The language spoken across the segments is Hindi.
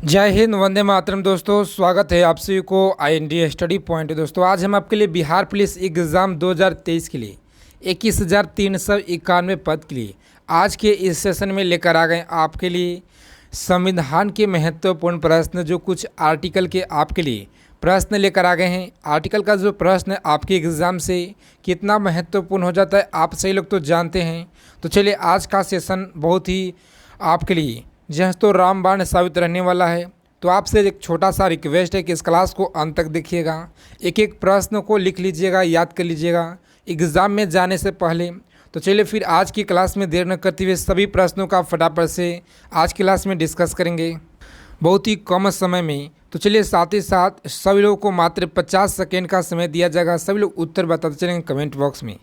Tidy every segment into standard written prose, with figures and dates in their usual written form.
जय हिंद, वंदे मातरम। दोस्तों, स्वागत है आप सभी को IND स्टडी पॉइंट। दोस्तों, आज हम आपके लिए बिहार पुलिस एग्ज़ाम 2023 के लिए 21,391 पद के लिए आज के इस सेशन में लेकर आ गए आपके लिए संविधान के महत्वपूर्ण प्रश्न। जो कुछ आर्टिकल के आपके लिए प्रश्न लेकर आ गए हैं। आर्टिकल का जो प्रश्न आपके एग्ज़ाम से कितना महत्वपूर्ण हो जाता है आप सही लोग तो जानते हैं। तो चलिए, आज का सेशन बहुत ही आपके लिए तो रामबाण साबित रहने वाला है। तो आपसे एक छोटा सा रिक्वेस्ट है कि इस क्लास को अंत तक देखिएगा, एक एक प्रश्न को लिख लीजिएगा, याद कर लीजिएगा एग्ज़ाम में जाने से पहले। तो चलिए फिर आज की क्लास में देर न करते हुए सभी प्रश्नों का फटाफट से आज की क्लास में डिस्कस करेंगे बहुत ही कम समय में। तो चलिए, साथ ही साथ सभी लोगों को मात्र 50 सेकेंड का समय दिया जाएगा। सभी लोग उत्तर बताते चलेंगे कमेंट बॉक्स में।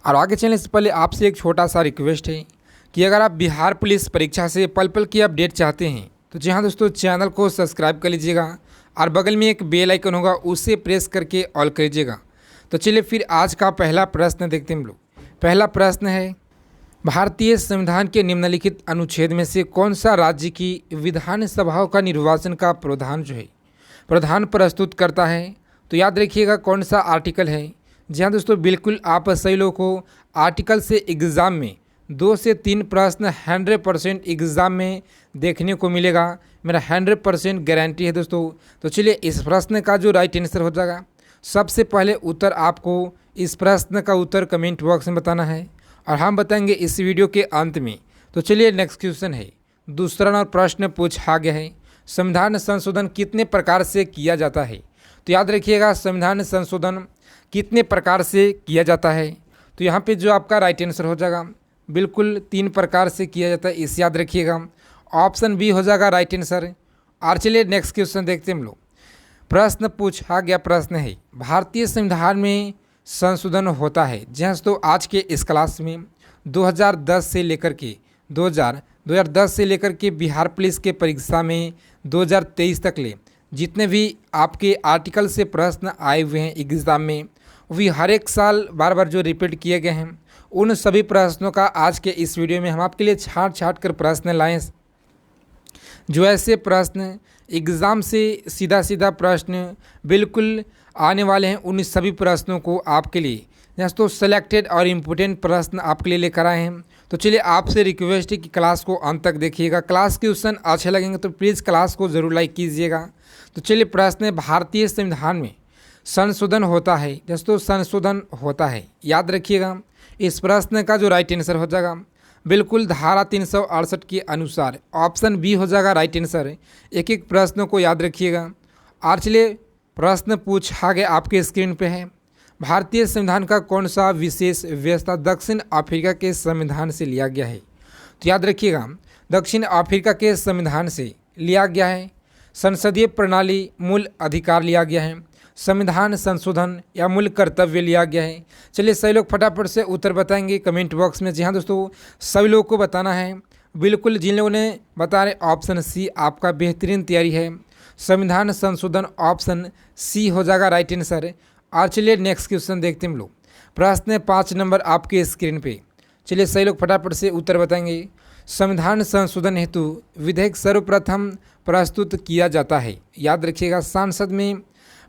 और आगे चलने से पहले आपसे एक छोटा सा रिक्वेस्ट है कि अगर आप बिहार पुलिस परीक्षा से पल पल की अपडेट चाहते हैं तो जी हाँ दोस्तों, चैनल को सब्सक्राइब कर लीजिएगा और बगल में एक बेल आइकन होगा, उसे प्रेस करके ऑल कर लीजिएगा। तो चलिए फिर आज का पहला प्रश्न देखते हैं हम लोग। पहला प्रश्न है, भारतीय संविधान के निम्नलिखित अनुच्छेद में से कौन सा राज्य की विधानसभाओं का निर्वाचन का प्रावधान प्रस्तुत करता है? तो याद रखिएगा कौन सा आर्टिकल है। जी हाँ दोस्तों, बिल्कुल आप सही लोगों को आर्टिकल से एग्ज़ाम में 2 से 3 प्रश्न 100% एग्ज़ाम में देखने को मिलेगा। मेरा 100% गारंटी है दोस्तों। तो चलिए, इस प्रश्न का जो राइट आंसर हो जाएगा, सबसे पहले उत्तर आपको इस प्रश्न का उत्तर कमेंट बॉक्स में बताना है और हम बताएंगे इस वीडियो के अंत में। तो चलिए, नेक्स्ट क्वेश्चन है। दूसरा नंबर प्रश्न पूछा गया है, संविधान संशोधन कितने प्रकार से किया जाता है? तो याद रखिएगा संविधान संशोधन कितने प्रकार से किया जाता है। तो यहाँ पे जो आपका राइट आंसर हो जाएगा, बिल्कुल 3 प्रकार से किया जाता है, इसे याद रखिएगा। ऑप्शन बी हो जाएगा राइट आंसर। और चलिए नेक्स्ट क्वेश्चन देखते हैं हम लोग। प्रश्न पूछा गया प्रश्न है, भारतीय संविधान में संशोधन होता है। जी हाँ, तो आज के इस क्लास में 2010 से लेकर के बिहार पुलिस के परीक्षा में 2023 तक ले जितने भी आपके आर्टिकल से प्रश्न आए हुए हैं एग्ज़ाम में, वही हर एक साल बार बार जो रिपीट किए गए हैं, उन सभी प्रश्नों का आज के इस वीडियो में हम आपके लिए छाट कर प्रश्न लाएं। जो ऐसे प्रश्न एग्ज़ाम से सीधा प्रश्न बिल्कुल आने वाले हैं, उन सभी प्रश्नों को आपके लिए दोस्तों सेलेक्टेड और इम्पोर्टेंट प्रश्न आपके लिए लेकर आए हैं। तो चलिए, आपसे रिक्वेस्ट है कि क्लास को अंत तक देखिएगा। क्लास के क्वेश्चन अच्छे लगेंगे तो प्लीज़ क्लास को ज़रूर लाइक कीजिएगा। तो चलिए, प्रश्न है, भारतीय संविधान में संशोधन होता है। दोस्तों, संशोधन होता है, याद रखिएगा। इस प्रश्न का जो राइट आंसर हो जाएगा, बिल्कुल धारा 368 के अनुसार ऑप्शन बी हो जाएगा राइट आंसर। एक एक प्रश्नों को याद रखिएगा। और चलिए, प्रश्न पूछा गया आपके स्क्रीन पे है, भारतीय संविधान का कौन सा विशेष व्यवस्था दक्षिण अफ्रीका के संविधान से लिया गया है? तो याद रखिएगा, दक्षिण अफ्रीका के संविधान से लिया गया है। संसदीय प्रणाली, मूल अधिकार लिया गया है, संविधान संशोधन या मूल कर्तव्य लिया गया है। चलिए, सभी लोग फटाफट से उत्तर बताएंगे कमेंट बॉक्स में। जी हाँ दोस्तों, सभी लोगों को बताना है। बिल्कुल जिन लोगों ने बता रहे ऑप्शन सी आपका बेहतरीन तैयारी है, संविधान संशोधन ऑप्शन सी हो जाएगा राइट आंसर। और चलिए नेक्स्ट क्वेश्चन देखते हैं हम लोग। प्रश्न 5 नंबर आपके स्क्रीन पे। चलिए, सही लोग फटाफट से उत्तर बताएंगे। संविधान संशोधन हेतु विधेयक सर्वप्रथम प्रस्तुत किया जाता है। याद रखिएगा, सांसद में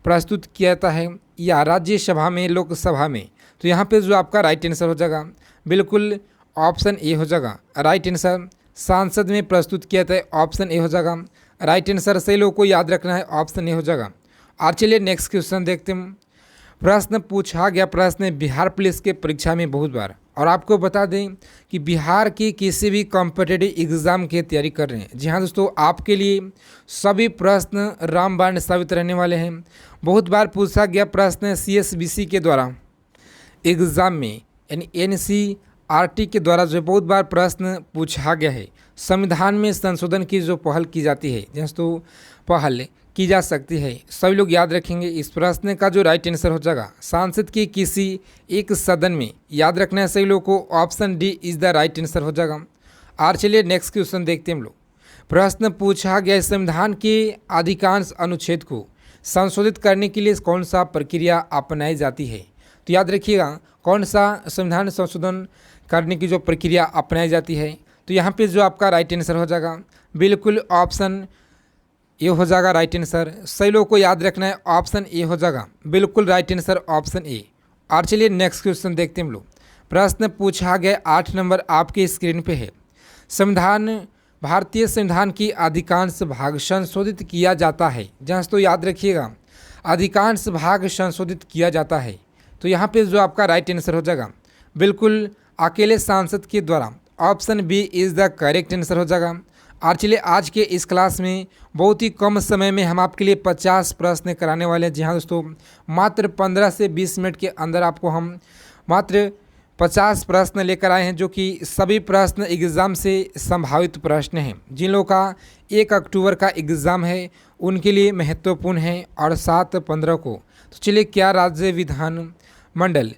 प्रस्तुत किया जाता है या राज्यसभा में, लोकसभा में। तो यहाँ पे जो आपका राइट आंसर हो जाएगा, बिल्कुल ऑप्शन ए हो जाएगा राइट आंसर। सांसद में प्रस्तुत किया जाता है, ऑप्शन ए हो जाएगा राइट आंसर। सही लोगों को याद रखना है, ऑप्शन ए हो जाएगा। और चलिए नेक्स्ट क्वेश्चन देखते हैं। प्रश्न पूछा गया प्रश्न बिहार पुलिस के परीक्षा में बहुत बार, और आपको बता दें कि बिहार की किसी भी कॉम्पिटिटिव एग्ज़ाम की तैयारी कर रहे हैं। जी हाँ दोस्तों, आपके लिए सभी प्रश्न रामबाण साबित रहने वाले हैं। बहुत बार पूछा गया प्रश्न CSBC के द्वारा एग्ज़ाम में, यानी NCERT के द्वारा जो बहुत बार प्रश्न पूछा गया है। संविधान में संशोधन की जो पहल की जाती है, दोस्तों पहल की जा सकती है, सभी लोग याद रखेंगे। इस प्रश्न का जो राइट आंसर हो जाएगा, सांसद के किसी एक सदन में, याद रखना है सभी लोगों को, option D is the right answer हो जाएगा। और चलिए नेक्स्ट क्वेश्चन देखते हैं हम लोग। प्रश्न पूछा गया, संविधान के अधिकांश अनुच्छेद को संशोधित करने के लिए कौन सा प्रक्रिया अपनाई जाती है? तो याद रखिएगा, कौन सा संविधान संशोधन करने की जो प्रक्रिया अपनाई जाती है। तो यहाँ पे जो आपका राइट आंसर हो जाएगा, बिल्कुल ऑप्शन ये हो जाएगा राइट आंसर। सही लोगों को याद रखना है ऑप्शन ए हो जाएगा बिल्कुल राइट आंसर ऑप्शन ए। और चलिए नेक्स्ट क्वेश्चन देखते हैं हम लोग। प्रश्न पूछा गया 8 नंबर आपके स्क्रीन पे है। संविधान भारतीय संविधान की अधिकांश भाग संशोधित किया जाता है। जहाँ तो याद रखिएगा अधिकांश भाग संशोधित किया जाता है। तो यहाँ पे जो आपका राइट आंसर हो जाएगा बिल्कुल अकेले सांसद के द्वारा, option B is the correct answer हो जाएगा। और चलिए आज के इस क्लास में बहुत ही कम समय में हम आपके लिए 50 प्रश्न कराने वाले हैं। जी हाँ दोस्तों, मात्र 15 से 20 मिनट के अंदर आपको हम मात्र 50 प्रश्न लेकर आए हैं, जो कि सभी प्रश्न एग्ज़ाम से संभावित प्रश्न हैं। जिन लोगों का 1 अक्टूबर का एग्ज़ाम है उनके लिए महत्वपूर्ण है और 7-15 को। तो चलिए, क्या राज्य विधान मंडल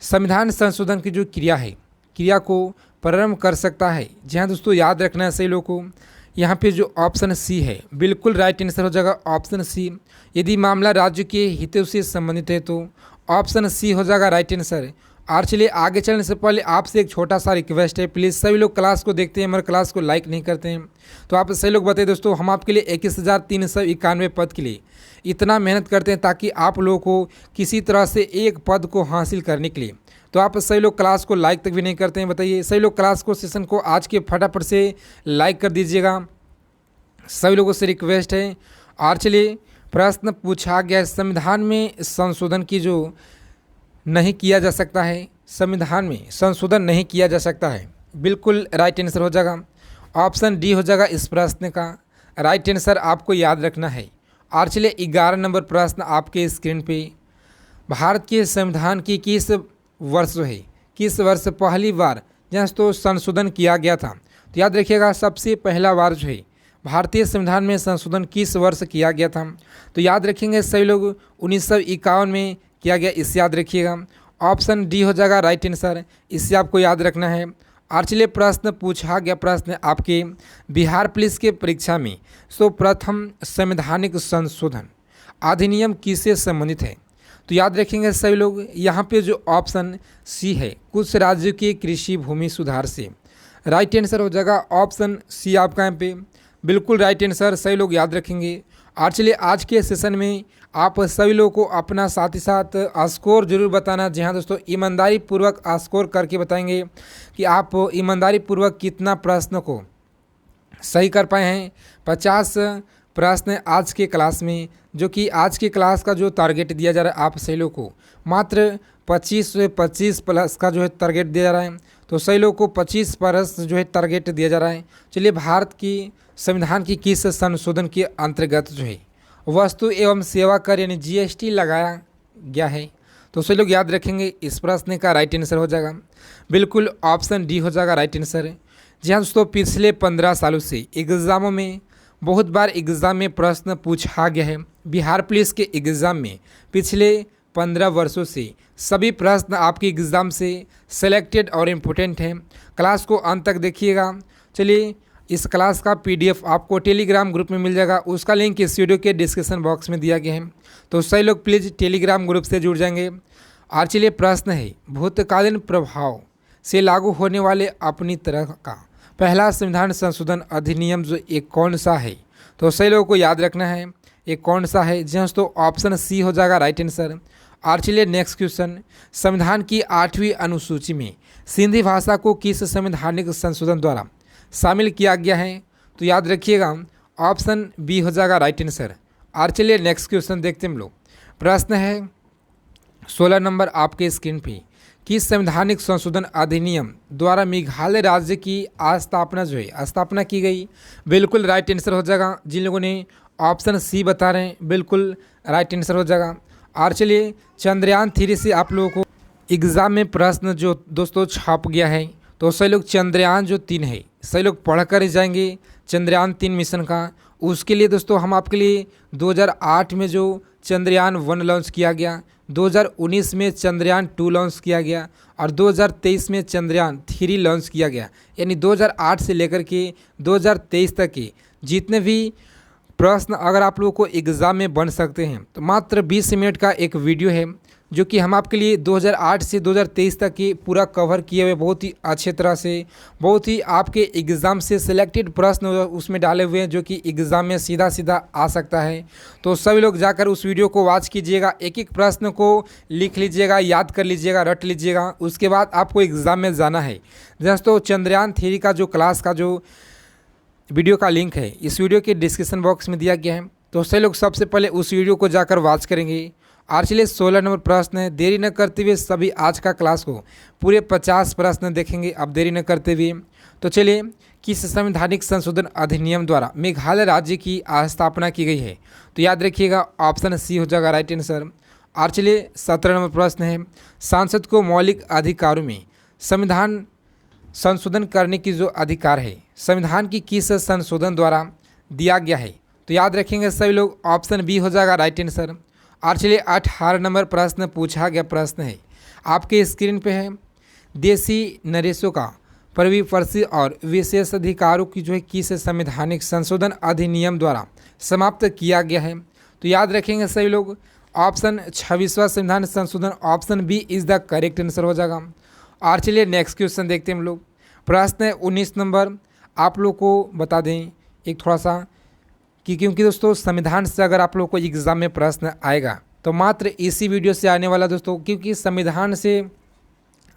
संविधान संशोधन की जो क्रिया को प्रारंभ कर सकता है? जी हाँ दोस्तों, याद रखना है सही लोगों को। यहाँ पे जो ऑप्शन सी है बिल्कुल राइट आंसर हो जाएगा ऑप्शन सी। यदि मामला राज्य के हितों से संबंधित है तो ऑप्शन सी हो जाएगा राइट आंसर। और चलिए आगे चलने से पहले आपसे एक छोटा सा रिक्वेस्ट है, प्लीज़ सभी लोग क्लास को देखते हैं, हमारे क्लास को लाइक नहीं करते हैं। तो आप सभी लोग बताइए दोस्तों, हम आपके लिए 21,391 पद के लिए इतना मेहनत करते हैं ताकि आप लोगों को किसी तरह से एक पद को हासिल करने के लिए। तो आप सभी लोग क्लास को लाइक तक भी नहीं करते हैं। बताइए सभी लोग क्लास को सेशन को आज के फटाफट से लाइक कर दीजिएगा, सभी लोगों से रिक्वेस्ट है। और चलिए प्रश्न पूछा गया संविधान में संशोधन की जो नहीं किया जा सकता है, संविधान में संशोधन नहीं किया जा सकता है, बिल्कुल राइट आंसर हो जाएगा ऑप्शन डी हो जाएगा इस प्रश्न का राइट आंसर। आपको याद रखना है। और चलिए 11 नंबर प्रश्न आपके स्क्रीन पे। भारत के संविधान की किस वर्ष पहली बार जहाँ तो संशोधन किया गया था? तो याद रखिएगा सबसे पहला बार जो है भारतीय संविधान में संशोधन किस वर्ष किया गया था? तो याद रखेंगे सभी लोग 1951 में किया गया, इसे याद रखिएगा। ऑप्शन डी हो जाएगा राइट आंसर, इससे आपको याद रखना है। और चलिए प्रश्न पूछा गया प्रश्न आपके बिहार पुलिस के परीक्षा में प्रथम संवैधानिक संशोधन अधिनियम किससे संबंधित है? तो याद रखेंगे सभी लोग यहाँ पे जो ऑप्शन सी है कुछ राज्यों के कृषि भूमि सुधार से, राइट आंसर हो जाएगा ऑप्शन सी आपका यहाँ पे बिल्कुल राइट आंसर, सही लोग याद रखेंगे। और चलिए आज के सेशन में आप सभी लोगों को अपना साथ ही साथ स्कोर जरूर बताना। जी हाँ दोस्तों, ईमानदारी पूर्वक स्कोर करके बताएंगे कि आप ईमानदारी पूर्वक कितना प्रश्न को सही कर पाए हैं। 50 प्रश्न आज के क्लास में, जो कि आज के क्लास का जो टारगेट दिया जा रहा है आप सही लोगों को मात्र 25 प्लस का जो है टारगेट दिया जा रहा है। तो सही लोगों को 25 प्लस जो है टारगेट दिया जा रहा है। चलिए, भारत की संविधान की किस संशोधन के अंतर्गत जो है वस्तु एवं सेवा कर यानी जीएसटी लगाया गया है? तो सभी लोग याद रखेंगे इस प्रश्न का राइट आंसर हो जाएगा बिल्कुल ऑप्शन डी हो जाएगा राइट आंसर। जी हाँ दोस्तों, पिछले 15 सालों से एग्ज़ामों में बहुत बार एग्ज़ाम में प्रश्न पूछा गया है। बिहार पुलिस के एग्ज़ाम में पिछले 15 वर्षों से सभी प्रश्न आपके एग्ज़ाम से सेलेक्टेड और इम्पोर्टेंट हैं। क्लास को अंत तक देखिएगा। चलिए, इस क्लास का पीडीएफ आपको टेलीग्राम ग्रुप में मिल जाएगा, उसका लिंक इस वीडियो के डिस्क्रिप्शन बॉक्स में दिया गया है। तो सभी लोग प्लीज़ टेलीग्राम ग्रुप से जुड़ जाएंगे। और चलिए प्रश्न है भूतकालीन प्रभाव से लागू होने वाले अपनी तरह का पहला संविधान संशोधन अधिनियम जो एक कौन सा है? तो सही लोगों को याद रखना है एक कौन सा है। जी हाँ, तो ऑप्शन सी हो जाएगा राइट आंसर। और चलिए नेक्स्ट क्वेश्चन, संविधान की 8वीं अनुसूची में सिंधी भाषा को किस संवैधानिक संशोधन द्वारा शामिल किया गया है? तो याद रखिएगा ऑप्शन बी हो जाएगा राइट आंसर। और चलिए नेक्स्ट क्वेश्चन देखते हैं हम लोग। प्रश्न है 16 नंबर आपके स्क्रीन पे। किस संवैधानिक संशोधन अधिनियम द्वारा मेघालय राज्य की स्थापना की गई? बिल्कुल राइट आंसर हो जाएगा। जिन लोगों ने ऑप्शन सी बता रहे हैं बिल्कुल राइट आंसर हो जाएगा। और चलिए चंद्रयान 3 से आप लोगों को एग्ज़ाम में प्रश्न जो दोस्तों छाप गया है, तो सही लोग चंद्रयान जो 3 है सही लोग पढ़ कर ही जाएंगे चंद्रयान 3 मिशन का। उसके लिए दोस्तों हम आपके लिए 2008 में जो चंद्रयान 1 लॉन्च किया गया, 2019 में चंद्रयान 2 लॉन्च किया गया और 2023 में चंद्रयान 3 लॉन्च किया गया। यानी 2008 से लेकर के 2023 तक के जितने भी प्रश्न अगर आप लोगों को एग्ज़ाम में बन सकते हैं, तो मात्र 20 मिनट का एक वीडियो है जो कि हम आपके लिए 2008 से 2023 तक की पूरा कवर किए हुए बहुत ही अच्छे तरह से, बहुत ही आपके एग्ज़ाम से सिलेक्टेड प्रश्न उसमें डाले हुए हैं जो कि एग्ज़ाम में सीधा सीधा आ सकता है। तो सभी लोग जाकर उस वीडियो को वॉच कीजिएगा, एक एक प्रश्न को लिख लीजिएगा, याद कर लीजिएगा, रट लीजिएगा, उसके बाद आपको एग्ज़ाम में जाना है। दोस्तों चंद्रयान 3 का जो क्लास का जो वीडियो का लिंक है इस वीडियो के डिस्क्रिप्शन बॉक्स में दिया गया है, तो सभी लोग सबसे पहले उस वीडियो को जाकर वॉच करेंगे। और चलिए 16 नंबर प्रश्न है, देरी न करते हुए सभी आज का क्लास को पूरे 50 प्रश्न देखेंगे। अब देरी न करते हुए तो चलिए, किस संवैधानिक संशोधन अधिनियम द्वारा मेघालय राज्य की स्थापना की गई है? तो याद रखिएगा ऑप्शन सी हो जाएगा राइट आंसर। और चलिए 17 नंबर प्रश्न है, सांसद को मौलिक अधिकारों में संविधान संशोधन करने की जो अधिकार है संविधान की किस संशोधन द्वारा दिया गया है? तो याद रखेंगे सभी लोग ऑप्शन बी हो जाएगा राइट आंसर। और चलिए 18 नंबर प्रश्न पूछा गया प्रश्न है, आपके स्क्रीन पे है, देशी नरेशों का परिवर्ती और विशेष अधिकारों की जो है किस संवैधानिक संशोधन अधिनियम द्वारा समाप्त किया गया है? तो याद रखेंगे सभी लोग ऑप्शन 26वां संविधान संशोधन, option B is the correct answer हो जाएगा। और चलिए नेक्स्ट क्वेश्चन देखते हैं हम लोग। प्रश्न है 19 नंबर, आप लोग को बता दें एक थोड़ा सा कि क्योंकि दोस्तों संविधान से अगर आप लोग को एग्ज़ाम में प्रश्न आएगा तो मात्र इसी वीडियो से आने वाला दोस्तों, क्योंकि संविधान से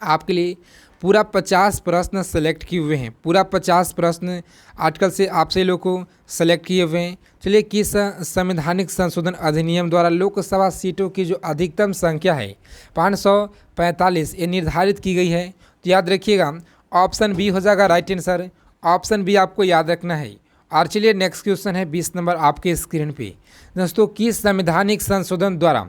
आपके लिए पूरा 50 प्रश्न सेलेक्ट किए हुए हैं, पूरा 50 प्रश्न आर्टिकल से आपसे लोग को सेलेक्ट किए हुए हैं। चलिए किस संवैधानिक संशोधन अधिनियम द्वारा लोकसभा सीटों की जो अधिकतम संख्या है 545 ये निर्धारित की गई है? तो याद रखिएगा ऑप्शन बी हो जाएगा राइट आंसर, ऑप्शन बी आपको याद रखना है। और चलिए नेक्स्ट क्वेश्चन है 20 नंबर आपके स्क्रीन पे दोस्तों, किस संवैधानिक संशोधन द्वारा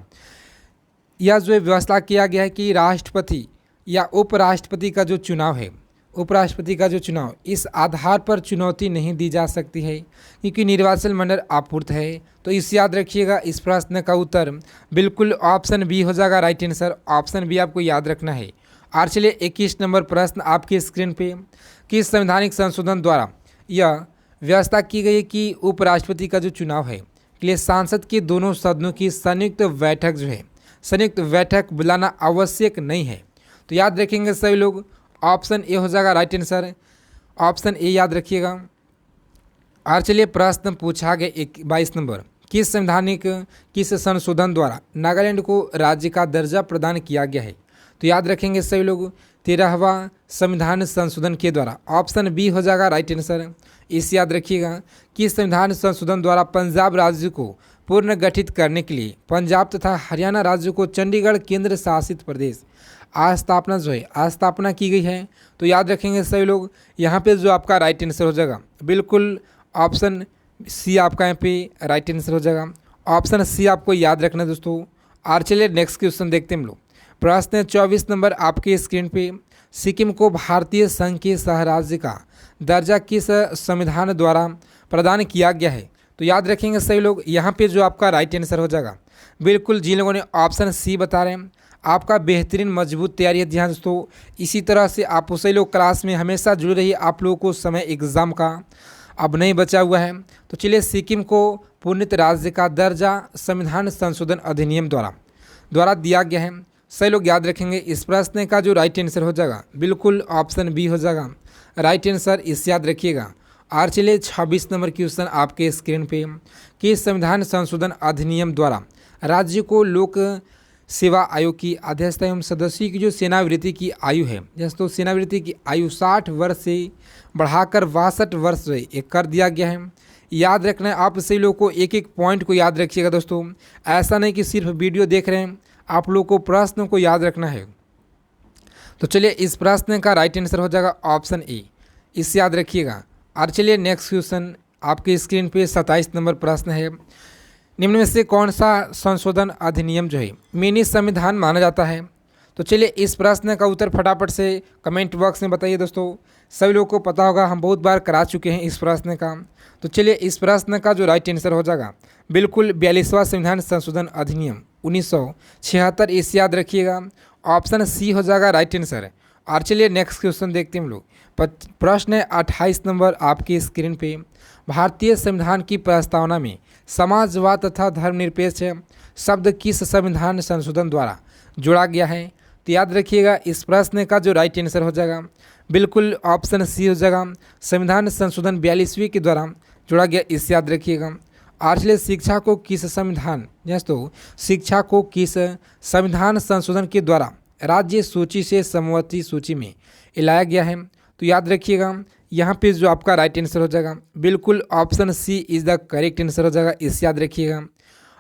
यह जो व्यवस्था किया गया है कि राष्ट्रपति या उपराष्ट्रपति का जो चुनाव है, उपराष्ट्रपति का जो चुनाव इस आधार पर चुनौती नहीं दी जा सकती है क्योंकि निर्वाचन मंडल आपूर्त है? तो इस याद रखिएगा, इस प्रश्न का उत्तर बिल्कुल ऑप्शन बी हो जाएगा राइट आंसर, ऑप्शन बी आपको याद रखना है। और चलिए 21 नंबर प्रश्न आपके स्क्रीन पे, किस संवैधानिक संशोधन द्वारा यह व्यवस्था की गई है कि उपराष्ट्रपति का जो चुनाव है के लिए सांसद के दोनों सदनों की संयुक्त बैठक जो है, संयुक्त बैठक बुलाना आवश्यक नहीं है? तो याद रखेंगे सभी लोग ऑप्शन ए हो जाएगा राइट आंसर, ऑप्शन ए याद रखिएगा। और चलिए प्रश्न पूछा गया 22 नंबर, किस संवैधानिक किस संशोधन द्वारा नागालैंड को राज्य का दर्जा प्रदान किया गया है? तो याद रखेंगे सभी लोग 13वां संविधान संशोधन के द्वारा, ऑप्शन बी हो जाएगा राइट आंसर। इस याद रखिएगा कि संविधान संशोधन द्वारा पंजाब राज्य को पुनर्गठित करने के लिए पंजाब तथा हरियाणा राज्य को चंडीगढ़ केंद्र शासित प्रदेश स्थापना जो है स्थापना की गई है? तो याद रखेंगे सभी लोग यहाँ पे जो आपका राइट आंसर हो जाएगा बिल्कुल ऑप्शन सी आपका यहाँ पे राइट आंसर हो जाएगा, ऑप्शन सी आपको याद रखना दोस्तों। और चलिए नेक्स्ट क्वेश्चन देखते हैं हम लोग। प्रश्न 24 नंबर आपके स्क्रीन पे, सिक्किम को भारतीय संघ के सह राज्य का दर्जा किस संविधान द्वारा प्रदान किया गया है? तो याद रखेंगे सभी लोग यहाँ पे जो आपका राइट आंसर हो जाएगा बिल्कुल, जिन लोगों ने ऑप्शन सी बता रहे हैं आपका बेहतरीन मजबूत तैयारी है। ध्यान दोस्तों इसी तरह से आप सही लोग क्लास में हमेशा जुड़े रहिए, आप लोगों को समय एग्ज़ाम का अब नहीं बचा हुआ है। तो चलिए सिक्किम को पुनित राज्य का दर्जा संविधान संशोधन अधिनियम द्वारा दिया गया है। सही लोग याद रखेंगे इस प्रश्न का जो राइट आंसर हो जाएगा बिल्कुल ऑप्शन बी हो जाएगा राइट आंसर, इस याद रखिएगा। और चलिए 26 नंबर क्वेश्चन आपके स्क्रीन पे, कि संविधान संशोधन अधिनियम द्वारा राज्य को लोक सेवा आयोग की अध्यक्षता एवं सदस्यों की जो सेवानिवृत्ति की आयु है, जैसे तो सेवानिवृत्ति की आयु 60 वर्ष से बढ़ाकर 62 वर्ष से एक कर दिया गया है। याद रखना है आप सही लोग को, एक एक पॉइंट को याद रखिएगा दोस्तों, ऐसा नहीं कि सिर्फ वीडियो देख रहे हैं, आप लोग को प्रश्न को याद रखना है। तो चलिए इस प्रश्न का राइट आंसर हो जाएगा ऑप्शन ए, इसे याद रखिएगा। और चलिए नेक्स्ट क्वेश्चन आपके स्क्रीन पे 27 नंबर प्रश्न है, निम्न में से कौन सा संशोधन अधिनियम जो है मिनी संविधान माना जाता है? तो चलिए इस प्रश्न का उत्तर फटाफट से कमेंट बॉक्स में बताइए दोस्तों, सभी लोगों को पता होगा, हम बहुत बार करा चुके हैं इस प्रश्न का। तो चलिए इस प्रश्न का जो राइट आंसर हो जाएगा बिल्कुल 42वां संविधान संशोधन अधिनियम 1976, इसे याद रखिएगा, ऑप्शन सी हो जाएगा राइट आंसर। और चलिए नेक्स्ट क्वेश्चन देखते हैं हम लोग। प्रश्न है 28 नंबर आपकी स्क्रीन पे, भारतीय संविधान की प्रस्तावना में समाजवाद तथा धर्मनिरपेक्ष शब्द किस संविधान संशोधन द्वारा जोड़ा गया है। तो याद रखिएगा इस प्रश्न का जो राइट आंसर हो जाएगा बिल्कुल ऑप्शन सी हो जाएगा, संविधान संशोधन 42वीं के द्वारा जोड़ा गया, इसे याद रखिएगा। और चलिए शिक्षा को किस संविधान शिक्षा को किस संविधान संशोधन के द्वारा राज्य सूची से समवर्ती सूची में लाया गया है। तो याद रखिएगा यहाँ पे जो आपका राइट आंसर हो जाएगा बिल्कुल option C is the correct answer हो जाएगा, इसे याद रखिएगा।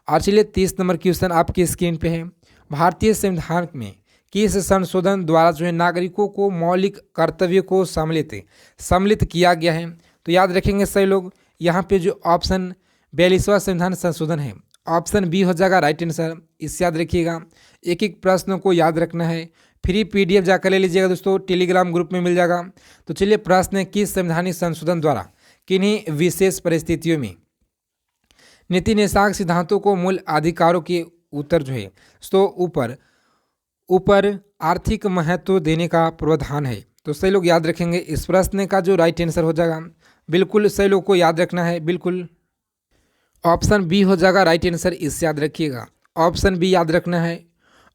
और चलिए 30 नंबर क्वेश्चन आपकी स्क्रीन पे है, भारतीय संविधान में किस संशोधन द्वारा जो है नागरिकों को मौलिक कर्तव्य को सम्मिलित किया गया है। तो याद रखेंगे सही लोग, यहाँ पे जो ऑप्शन 42वां संविधान संशोधन है, ऑप्शन बी हो जाएगा राइट आंसर, इसे याद रखिएगा। एक एक प्रश्नों को याद रखना है, फ्री पीडीएफ जाकर ले लीजिएगा दोस्तों, टेलीग्राम ग्रुप में मिल जाएगा। तो चलिए प्रश्न है, किस संवैधानिक संशोधन द्वारा किन्हीं विशेष परिस्थितियों में नीति निशाक सिद्धांतों को मूल अधिकारों के उत्तर जो है तो ऊपर आर्थिक महत्व देने का प्रावधान है। तो सही लोग याद रखेंगे इस प्रश्न का जो राइट आंसर हो जाएगा बिल्कुल सही लोग को याद रखना है, बिल्कुल ऑप्शन बी हो जाएगा राइट आंसर, इसे याद रखिएगा, ऑप्शन बी याद रखना है।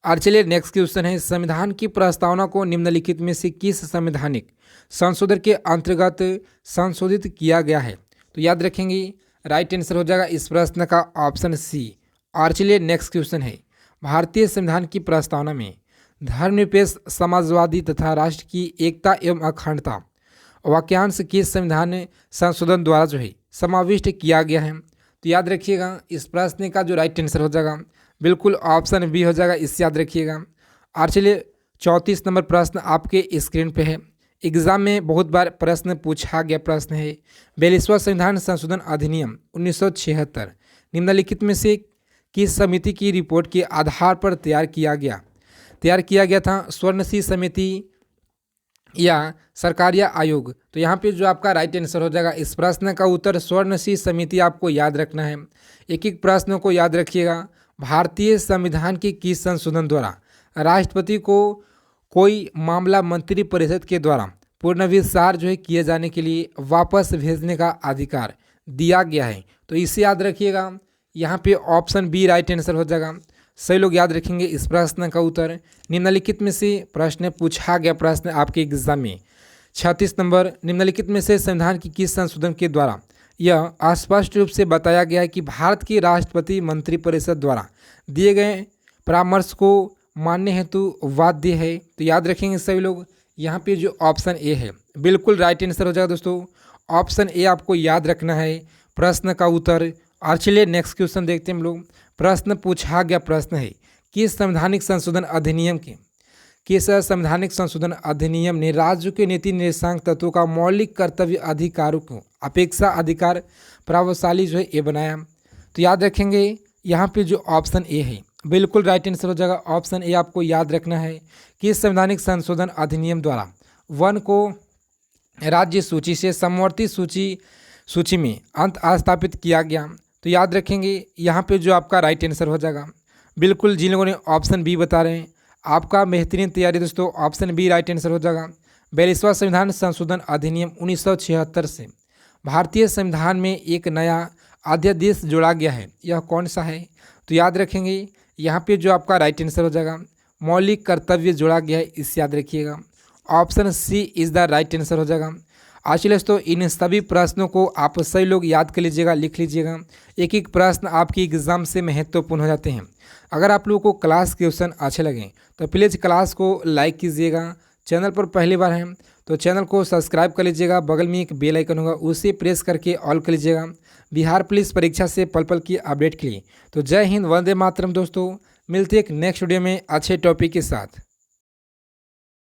और चलिए नेक्स्ट क्वेश्चन है, संविधान की प्रस्तावना को निम्नलिखित में से किस संवैधानिक संशोधन के अंतर्गत संशोधित किया गया है। तो याद रखेंगे राइट आंसर हो जाएगा इस प्रश्न का ऑप्शन सी। और चलिए नेक्स्ट क्वेश्चन है, भारतीय संविधान की प्रस्तावना में धर्मनिरपेक्ष समाजवादी तथा राष्ट्र की एकता एवं अखंडता वाक्यांश किस संविधान संशोधन द्वारा जो है समाविष्ट किया गया है। तो याद रखिएगा इस प्रश्न का जो राइट आंसर हो जाएगा बिल्कुल ऑप्शन बी हो जाएगा, इसे याद रखिएगा। और चलिए 34 नंबर प्रश्न आपके स्क्रीन पे है, एग्जाम में बहुत बार प्रश्न पूछा गया प्रश्न है, 42वां संविधान संशोधन अधिनियम 1976 निम्नलिखित में से किस समिति की रिपोर्ट के आधार पर तैयार किया गया था, स्वर्णसिंह समिति या सरकारिया आयोग। तो यहाँ पे जो आपका राइट आंसर हो जाएगा इस प्रश्न का उत्तर स्वर्णसिंह समिति आपको याद रखना है। एक एक प्रश्नों को याद रखिएगा, भारतीय संविधान के किस संशोधन द्वारा राष्ट्रपति को कोई मामला मंत्रिपरिषद के द्वारा पुनर्विचार जो है किए जाने के लिए वापस भेजने का अधिकार दिया गया है। तो इसे याद रखिएगा, यहाँ पे ऑप्शन बी राइट आंसर हो जाएगा। सही लोग याद रखेंगे इस प्रश्न का उत्तर निम्नलिखित में से प्रश्न पूछा गया प्रश्न आपके एग्जाम में 36 नंबर, निम्नलिखित में से संविधान की किस संशोधन के द्वारा यह स्पष्ट रूप से बताया गया है कि भारत की राष्ट्रपति मंत्रिपरिषद द्वारा दिए गए परामर्श को मानने हेतु बाध्य है। तो याद रखेंगे सभी लोग, यहाँ पे जो ऑप्शन ए है बिल्कुल राइट आंसर हो जाएगा दोस्तों, ऑप्शन ए आपको याद रखना है प्रश्न का उत्तर। और चलिए नेक्स्ट क्वेश्चन देखते हैं हम लोग, प्रश्न पूछा गया प्रश्न है, किस संवैधानिक संशोधन अधिनियम ने राज्य के नीति निर्देशांक तत्वों का मौलिक कर्तव्य अधिकारों को अपेक्षा अधिकार प्रभावशाली जो है ये बनाया। तो याद रखेंगे यहाँ पे जो ऑप्शन ए है बिल्कुल राइट आंसर हो जाएगा, ऑप्शन ए आपको याद रखना है कि संवैधानिक संशोधन अधिनियम द्वारा वन को राज्य सूची से समवर्ती सूची में अंत स्थापित किया गया। तो याद रखेंगे यहाँ पे जो आपका राइट आंसर हो जाएगा बिल्कुल, जिन लोगों ने ऑप्शन बी बता रहे हैं आपका बेहतरीन तैयारी दोस्तों, ऑप्शन बी राइट आंसर हो जाएगा। 42वां संविधान संशोधन अधिनियम 1976 से भारतीय संविधान में एक नया अध्यादेश जोड़ा गया है, यह कौन सा है। तो याद रखेंगे यहाँ पे जो आपका राइट आंसर हो जाएगा मौलिक कर्तव्य जोड़ा गया है, इसे याद रखिएगा, option C is the right answer हो जाएगा। आज दोस्तों इन सभी प्रश्नों को आप सही लोग याद कर लीजिएगा, लिख लीजिएगा, एक एक प्रश्न आपकी एग्जाम से महत्वपूर्ण हो जाते हैं। अगर आप लोगों को क्लास क्वेश्चन अच्छे लगें तो प्लीज़ क्लास को लाइक कीजिएगा, चैनल पर पहली बार हैं तो चैनल को सब्सक्राइब कर लीजिएगा, बगल में एक बेल आइकन होगा उसे प्रेस करके ऑल कर लीजिएगा बिहार पुलिस परीक्षा से पल पल की अपडेट के लिए। तो जय हिंद, वंदे मातरम दोस्तों, मिलते एक नेक्स्ट वीडियो में अच्छे टॉपिक के साथ।